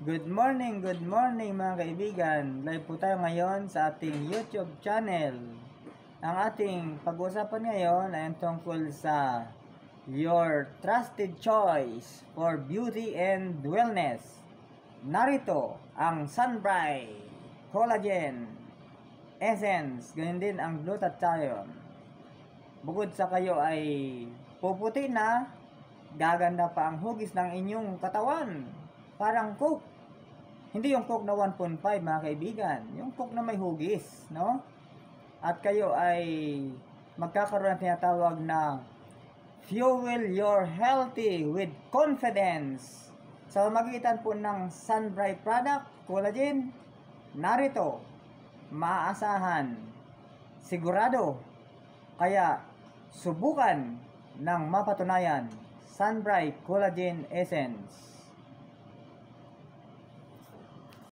Good morning mga kaibigan. Live po tayo ngayon sa ating YouTube channel. Ang ating pag-uusapan ngayon ay tungkol sa your trusted choice for beauty and wellness. Narito ang Sunbright Collagen Essence, ganyan din ang glutathione. Bukod sa kayo ay puputi na, gaganda pa ang hugis ng inyong katawan. Parang Coke. Hindi yung Coke na 1.5 mga kaibigan. Yung Coke na may hugis, no? At kayo ay magkakaroon ng tinatawag na fuel your healthy with confidence. Sa magitan po ng Sunbright product, collagen, narito, maaasahan, sigurado. Kaya subukan ng mapatunayan, Sunbright Collagen Essence.